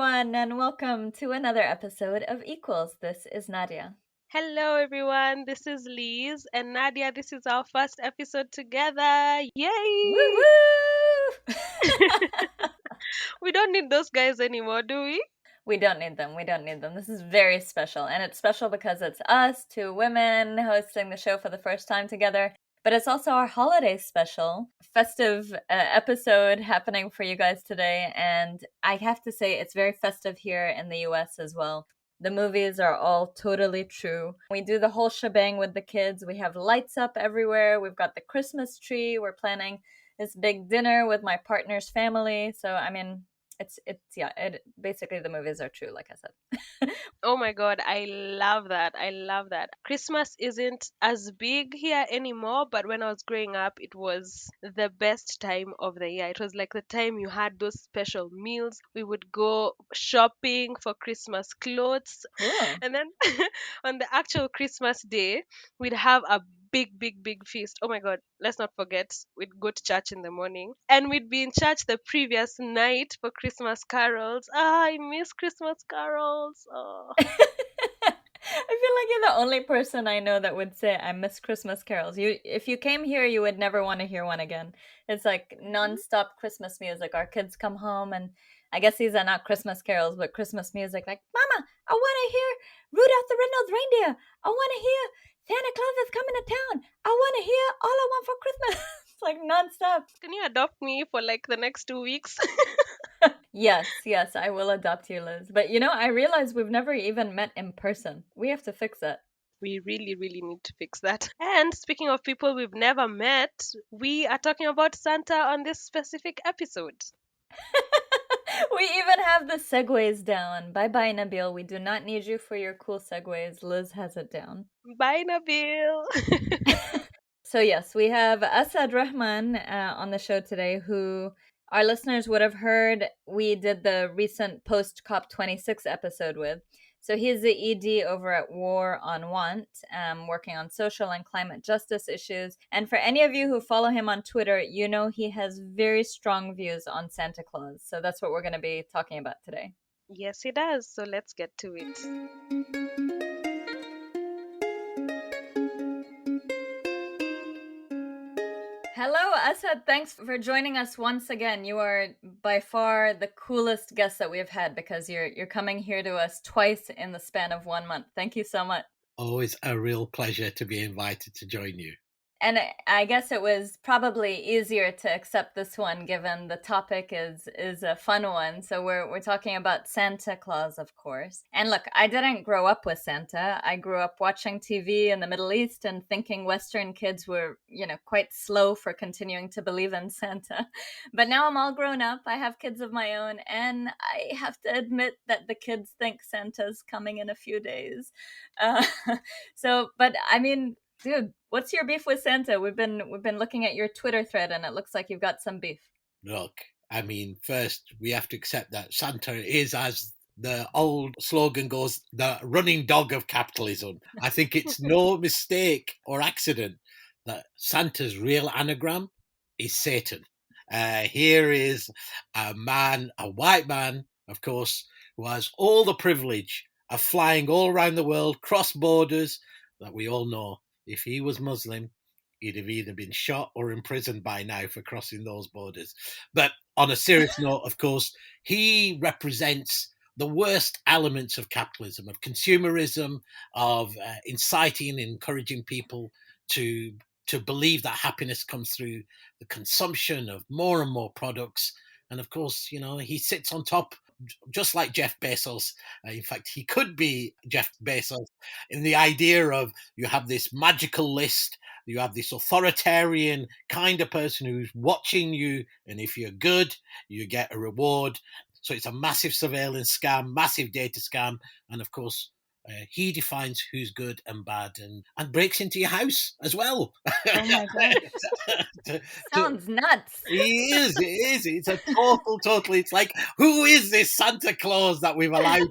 everyone, and welcome to another episode of Equals. This is Nadia. Hello, everyone. This is Liz and Nadia. This is our first episode together. Woo Yay! woo! We don't need those guys anymore, do we? We don't need them. We don't need them. This is very special. And it's special because it's us, two women, hosting the show for the first time together. But it's also our holiday special, festive episode happening for you guys today. And I have to say, it's very festive here in the US as well. The movies are all totally true. We do the whole shebang with the kids. We have lights up everywhere. We've got the Christmas tree. We're planning this big dinner with my partner's family. So, I mean, basically the movies are true, like I said. Oh my god, I love that. I love that. Christmas isn't as big here anymore, but when I was growing up, it was the best time of the year. It was like the time you had those special meals. We would go shopping for Christmas clothes, Cool. and then on the actual Christmas day, we'd have a big feast. Oh my god, let's not forget we'd go to church in the morning and we'd be in church the previous night for Christmas carols. I miss Christmas carols. Oh. I feel like you're the only person I know that would say I miss Christmas carols. If you came here, you would never want to hear one again. It's like nonstop Christmas music. Our kids come home, and I guess these are not Christmas carols, but Christmas music. Like, Mama, I want to hear Rudolph the Red-Nosed Reindeer. I want to hear Santa Claus is coming to town. I want to hear All I Want for Christmas. It's like nonstop. Can you adopt me for like the next 2 weeks? Yes, I will adopt you, Liz. But I realize we've never even met in person. We have to fix that. We really need to fix that. And speaking of people we've never met, we are talking about Santa on this specific episode. We even have the segues down. Bye bye, Nabil. We do not need you for your cool segues. Liz has it down. Bye, Nabil. So, yes, we have Asad Rehman on the show today, who our listeners would have heard we did the recent post COP26 episode with. So he's the ED over at War on Want, working on social and climate justice issues. And for any of you who follow him on Twitter, you know he has very strong views on Santa Claus. So that's what we're going to be talking about today. Yes, he does. So let's get to it. Hello, Asad. Thanks for joining us once again. You are by far the coolest guest that we've had because you're coming here to us twice in the span of 1 month. Thank you so much. Always a real pleasure to be invited to join you. And I guess it was probably easier to accept this one given the topic is a fun one. So we're talking about Santa Claus, of course. And look, I didn't grow up with Santa. I grew up watching TV in the Middle East and thinking Western kids were, quite slow for continuing to believe in Santa. But now I'm all grown up. I have kids of my own, and I have to admit that the kids think Santa's coming in a few days. But I mean, dude, what's your beef with Santa? We've been looking at your Twitter thread, and it looks like you've got some beef. Look, I mean, first we have to accept that Santa is, as the old slogan goes, the running dog of capitalism. I think it's no mistake or accident that Santa's real anagram is Satan. Here is a man, a white man, of course, who has all the privilege of flying all around the world, cross borders, that we all know. If he was Muslim, he'd have either been shot or imprisoned by now for crossing those borders. But on a serious note, of course, he represents the worst elements of capitalism, of consumerism, of inciting and encouraging people to believe that happiness comes through the consumption of more and more products. And of course, he sits on top, just like Jeff Bezos. In fact, he could be Jeff Bezos in the idea of you have this magical list, you have this authoritarian kind of person who's watching you, and if you're good, you get a reward. So it's a massive surveillance scam, massive data scam, and of course, he defines who's good and bad, and breaks into your house as well. Oh my god. Sounds nuts. He is. It's a totally. It's like, who is this Santa Claus that we've allowed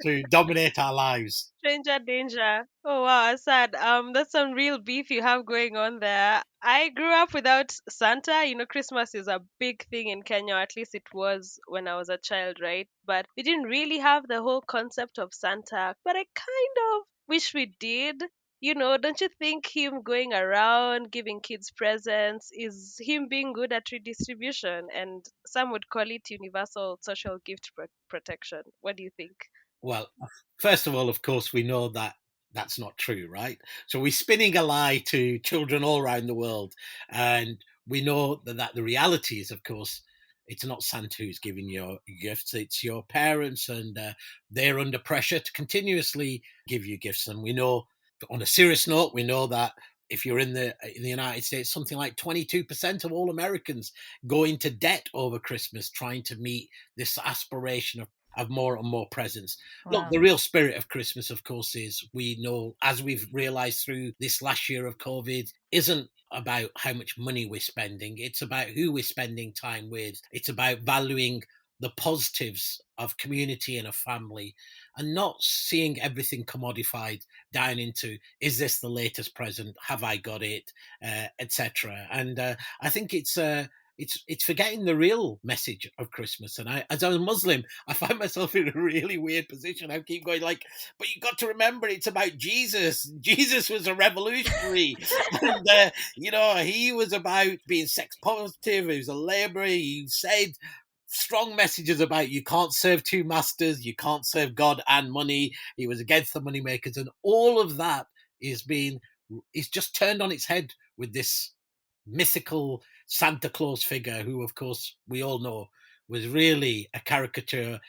to dominate our lives? Stranger danger. Oh wow, Asad. That's some real beef you have going on there. I grew up without Santa. You know, Christmas is a big thing in Kenya, or at least it was when I was a child, right? But we didn't really have the whole concept of Santa. But I kind of wish we did. You know, don't you think him going around giving kids presents is him being good at redistribution? And some would call it universal social gift protection. What do you think? Well, first of all, of course, we know that that's not true, right? So we're spinning a lie to children all around the world, and we know that the reality is, of course, it's not Santa who's giving you gifts; it's your parents, and they're under pressure to continuously give you gifts. And we know, on a serious note, we know that if you're in the United States, something like 22% of all Americans go into debt over Christmas trying to meet this aspiration of more and more presents. Look, Wow. the real spirit of Christmas, of course, is we know, as we've realized through this last year of COVID, isn't about how much money we're spending. It's about who we're spending time with. It's about valuing the positives of community and a family and not seeing everything commodified down into, is this the latest present? Have I got it? Etc. And I think it's forgetting the real message of Christmas. And I, as a Muslim, I find myself in a really weird position. I keep going like, but you got to remember, it's about Jesus. Jesus was a revolutionary, and he was about being sex positive. He was a labourer. He said strong messages about you can't serve two masters, you can't serve God and money. He was against the money makers, and all of that is just turned on its head with this mythical Santa Claus figure, who, of course, we all know was really a caricature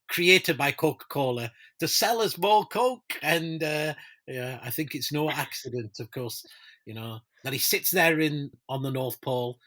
created by Coca-Cola to sell us more Coke. And yeah, I think it's no accident, of course, that he sits there on the North Pole,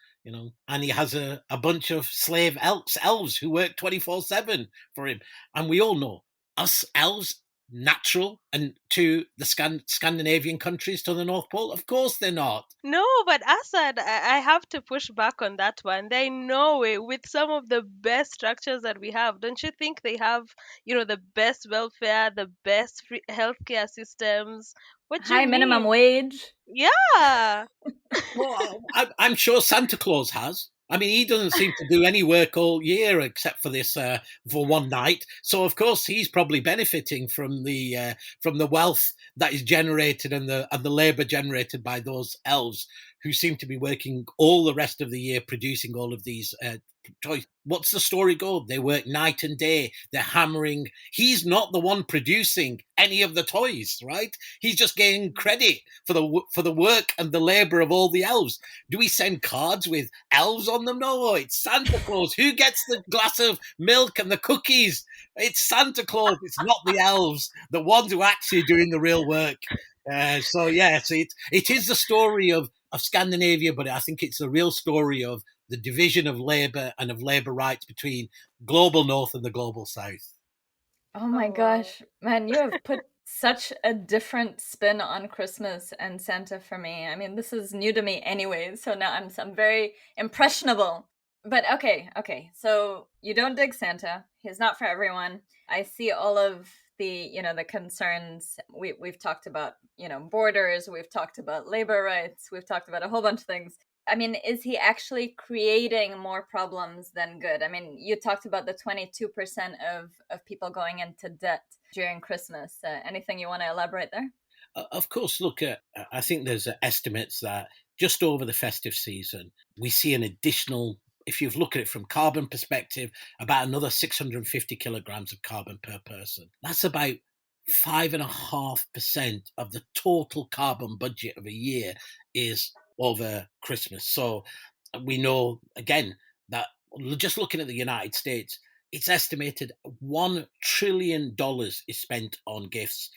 and he has a bunch of slave elves who work 24/7 for him. And we all know us elves natural and to the Scandinavian countries to the North Pole? Of course they're not. No, but Assad, I have to push back on that one. They know it with some of the best structures that we have. Don't you think they have, the best welfare, the best free healthcare systems? What do you High minimum mean? wage. Yeah. Well, I'm sure Santa Claus has. I mean, he doesn't seem to do any work all year except for this for one night. So, of course, he's probably benefiting from the wealth that is generated and the labour generated by those elves who seem to be working all the rest of the year producing all of these toys. What's the story go? They work night and day. They're hammering. He's not the one producing any of the toys, right? He's just getting credit for the work and the labour of all the elves. Do we send cards with elves on them? No, it's Santa Claus. Who gets the glass of milk and the cookies? It's Santa Claus. It's not the elves, the ones who are actually doing the real work. So yes, it is the story of Scandinavia, but I think it's the real story of the division of labour and of labour rights between global North and the global South. Oh Oh my wow. gosh, man, you have put such a different spin on Christmas and Santa for me. I mean, this is new to me anyway, so now I'm very impressionable. But okay. So you don't dig Santa. He's not for everyone. I see all of the concerns. We've talked about, borders, we've talked about labor rights, we've talked about a whole bunch of things. I mean, is he actually creating more problems than good? I mean, you talked about the 22% of people going into debt during Christmas. Anything you want to elaborate there? Of course, look, I think there's estimates that just over the festive season, we see an additional, if you look at it from carbon perspective, about another 650 kilograms of carbon per person. That's about 5.5% of the total carbon budget of a year is over Christmas. So we know, again, that just looking at the United States, it's estimated $1 trillion is spent on gifts.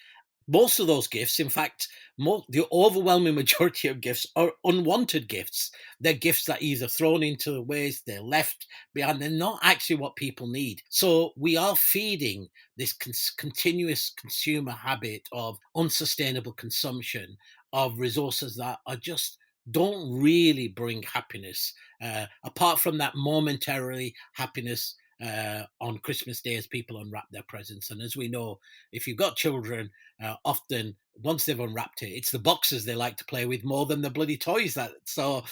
Most of those gifts, in fact, the overwhelming majority of gifts are unwanted gifts. They're gifts that are either thrown into the waste, they're left behind, they're not actually what people need. So we are feeding this continuous consumer habit of unsustainable consumption of resources that are just don't really bring happiness, apart from that momentarily happiness on Christmas Day as people unwrap their presents. And as we know, if you've got children, often once they've unwrapped it, it's the boxes they like to play with more than the bloody toys. So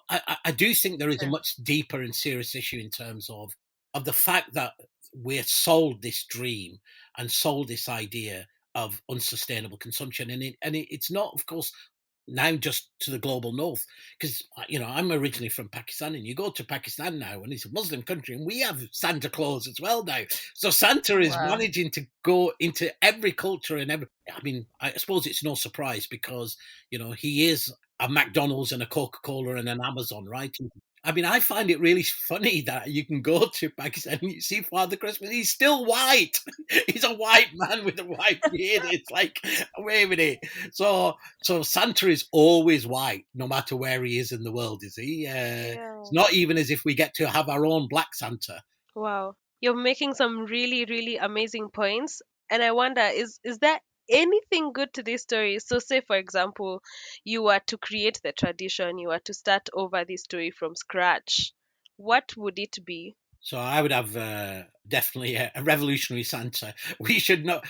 I do think there is a Sure. much deeper and serious issue in terms of the fact that we're sold this dream and sold this idea of unsustainable consumption, and it's not, of course, now just to the global north, because I'm originally from Pakistan, and you go to Pakistan now and it's a Muslim country, and we have Santa Claus as well now. So Santa is Wow. managing to go into every culture and every, I mean, I suppose it's no surprise because he is a McDonald's and a Coca-Cola and an Amazon, right? I mean, I find it really funny that you can go to Pakistan and you see Father Christmas. He's still white. He's a white man with a white beard. It's like, wait a minute. So Santa is always white, no matter where he is in the world, is he? Yeah. It's not even as if we get to have our own black Santa. Wow. You're making some really, really amazing points. And I wonder, is there anything good to this story? So say for example, you were to create the tradition, you were to start over this story from scratch. What would it be? So I would have definitely a revolutionary Santa. We should not.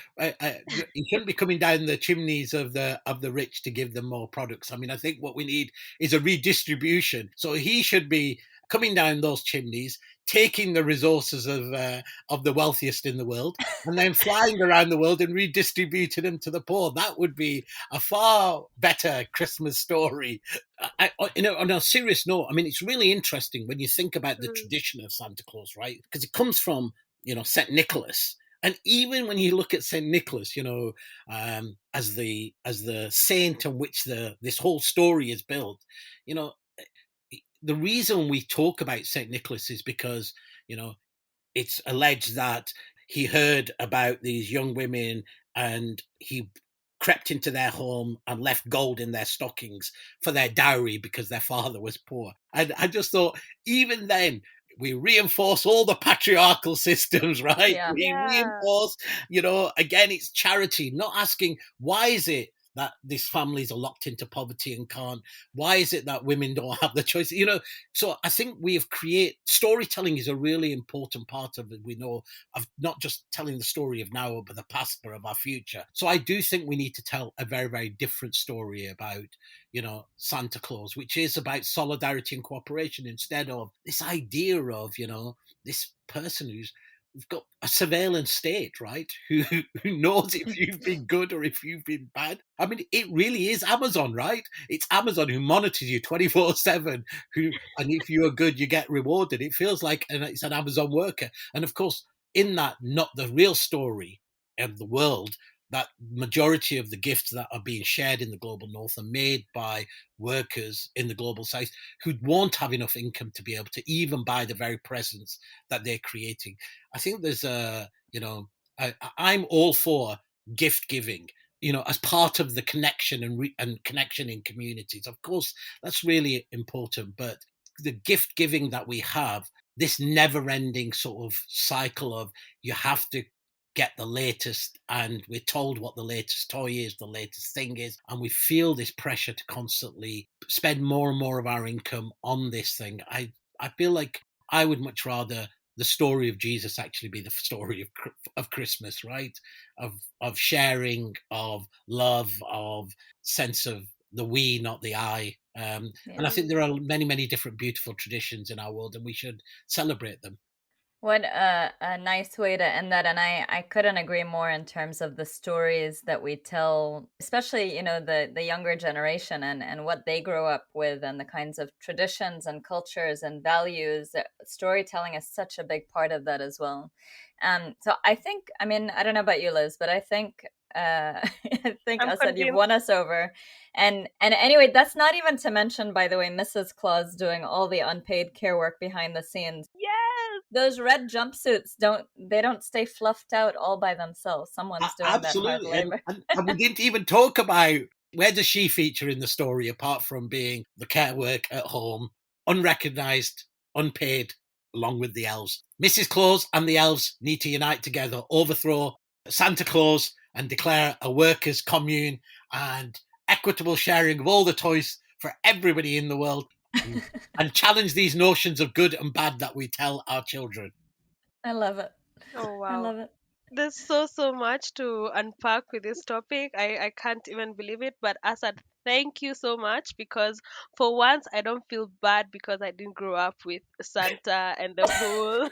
He shouldn't be coming down the chimneys of the rich to give them more products. I mean, I think what we need is a redistribution. So he should be coming down those chimneys, taking the resources of the wealthiest in the world, and then flying around the world and redistributing them to the poor. That would be a far better Christmas story. On a serious note, I mean, it's really interesting when you think about the Mm, tradition of Santa Claus, right? Because it comes from, Saint Nicholas, and even when you look at Saint Nicholas, as the saint on which this whole story is built, you know, the reason we talk about Saint Nicholas is because it's alleged that he heard about these young women and he crept into their home and left gold in their stockings for their dowry because their father was poor. And I just thought, even then, we reinforce all the patriarchal systems, right? Yeah. We yeah. reinforce, again, it's charity, not asking why is it that these families are locked into poverty and can't, why is it that women don't have the choice? So I think we have created, storytelling is a really important part of it. We know, of not just telling the story of now, but the past, but of our future. So I do think we need to tell a very, very different story about, Santa Claus, which is about solidarity and cooperation instead of this idea of, this person who's we've got a surveillance state, right? Who knows if you've been good or if you've been bad. I mean, it really is Amazon, right? It's Amazon who monitors you 24/7. And if you are good, you get rewarded. It feels like it's an Amazon worker. And of course, in that, not the real story of the world, that majority of the gifts that are being shared in the global north are made by workers in the global south who won't have enough income to be able to even buy the very presents that they're creating. I think there's I'm all for gift giving, as part of the connection and connection in communities. Of course, that's really important. But the gift giving that we have, this never ending sort of cycle of you have to get the latest, and we're told what the latest toy is, the latest thing is, and we feel this pressure to constantly spend more and more of our income on this thing. I feel like I would much rather the story of Jesus actually be the story of Christmas, right? Of sharing, of love, of sense of the we, not the I. And I Yeah. think Mm. there are many, many different beautiful traditions in our world, and we should celebrate them. What a nice way to end that. And I couldn't agree more in terms of the stories that we tell, especially, the younger generation and what they grow up with and the kinds of traditions and cultures and values. Storytelling is such a big part of that as well. So I think, I mean, I don't know about you, Liz, but I think I think I'm Asad, you've convinced. won us over. And anyway, that's not even to mention, by the way, Mrs. Claus doing all the unpaid care work behind the scenes. Yes. Those red jumpsuits don't stay fluffed out all by themselves. Someone's doing that hard Absolutely. And, labor. and, and we didn't even talk about where does she feature in the story apart from being the care work at home, unrecognized, unpaid, along with the elves. Mrs. Claus and the elves need to unite together, overthrow Santa Claus, and declare a workers' commune and equitable sharing of all the toys for everybody in the world, and challenge these notions of good and bad that we tell our children. I love it. Oh I wow. love it. There's so much to unpack with this topic. I can't even believe it. But Asad, thank you so much, because for once I don't feel bad because I didn't grow up with Santa and the whole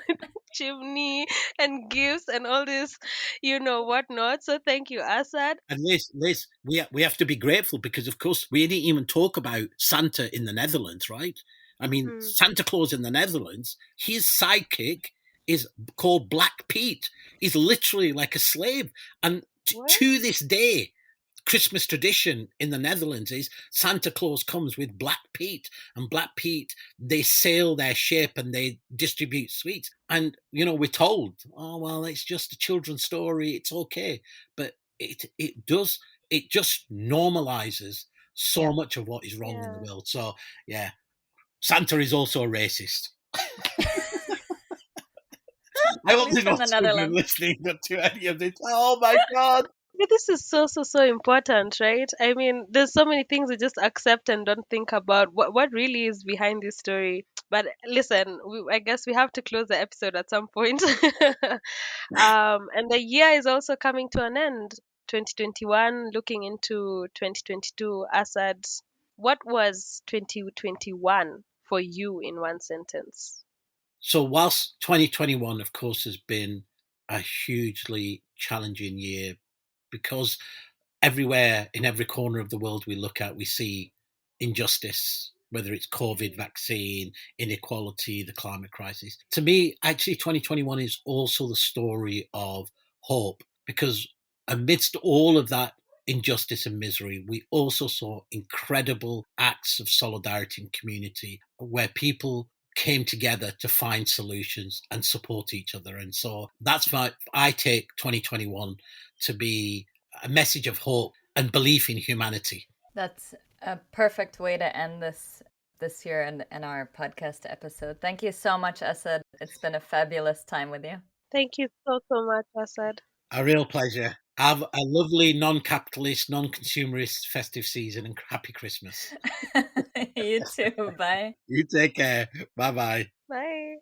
chimney and gifts and all this, whatnot. So thank you, Asad. And Liz, we have to be grateful because, of course, we didn't even talk about Santa in the Netherlands, right? I mean, Mm. Santa Claus in the Netherlands, his sidekick is called Black Pete. He's literally like a slave. And What? to this day, Christmas tradition in the Netherlands is Santa Claus comes with Black Pete, and Black Pete, they sail their ship and they distribute sweets. And we're told, oh well, it's just a children's story, it's okay, but it just normalizes Yeah. so much of what is wrong in the Yeah. world. So yeah, Santa is also a racist. I At hope least there's no in the children Netherlands. listening to any of this. Oh my god. But this is so important, right? I mean, there's so many things we just accept and don't think about what really is behind this story. But listen, I guess we have to close the episode at some point. And the year is also coming to an end. 2021, looking into 2022. Assad, what was 2021 for you in one sentence? So, whilst 2021, of course, has been a hugely challenging year because everywhere in every corner of the world we look at, we see injustice, whether it's COVID vaccine, inequality, the climate crisis. To me, actually, 2021 is also the story of hope because amidst all of that injustice and misery, we also saw incredible acts of solidarity and community where people came together to find solutions and support each other. And so I take 2021 to be a message of hope and belief in humanity. That's a perfect way to end this year and our podcast episode. Thank you so much, Asad. It's been a fabulous time with you. Thank you so much, Assad. A real pleasure. Have a lovely non-capitalist, non-consumerist festive season and happy Christmas. You too. Bye. You take care. Bye bye. Bye.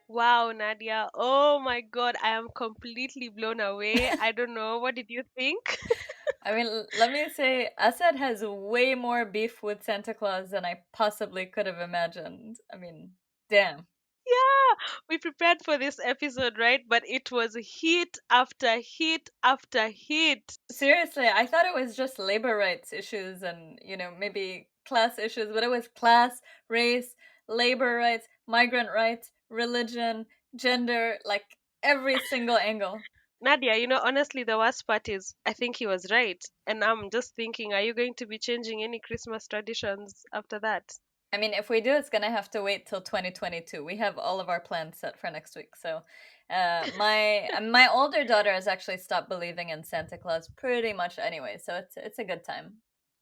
Wow, Nadia. Oh my God, I am completely blown away. I don't know. What did you think? I mean, let me say, Asad has way more beef with Santa Claus than I possibly could have imagined. I mean, damn. Yeah, we prepared for this episode, right? But it was hit after hit after hit. Seriously, I thought it was just labor rights issues and, maybe class issues, but it was class, race, labor rights, migrant rights, religion, gender, like every single angle. Nadia, honestly, the worst part is I think he was right. And I'm just thinking, are you going to be changing any Christmas traditions after that? I mean, if we do, it's gonna have to wait till 2022. We have all of our plans set for next week. So, my older daughter has actually stopped believing in Santa Claus pretty much anyway. So it's a good time.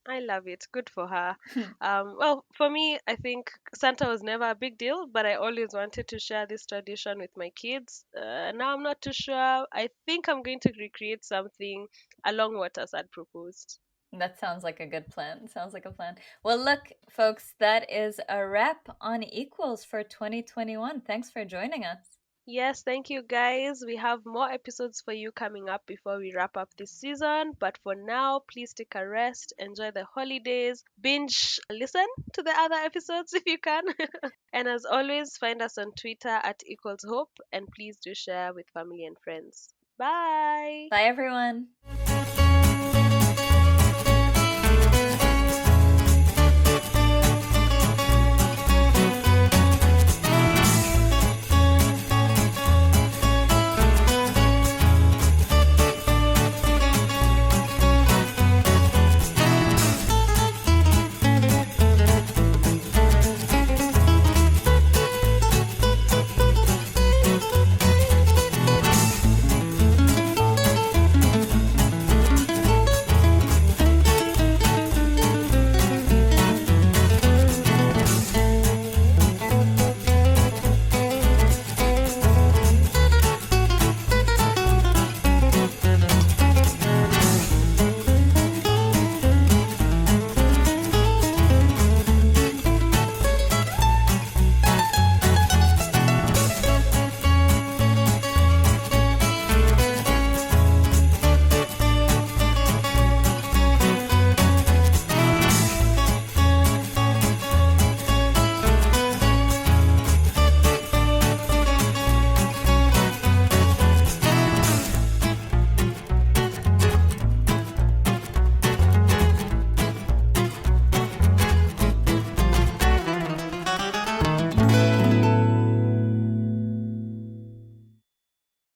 I love it. Good for her. Well, for me, I think Santa was never a big deal, but I always wanted to share this tradition with my kids. Now I'm not too sure. I think I'm going to recreate something along what Asad proposed. That sounds like a good plan. Sounds like a plan. Well, look, folks, that is a wrap on Equals for 2021. Thanks for joining us. Yes, thank you guys. We have more episodes for you coming up before we wrap up this season. But for now, please take a rest, enjoy the holidays, binge listen to the other episodes if you can. And as always, find us on Twitter at Equals Hope, and please do share with family and friends. Bye. Bye, everyone.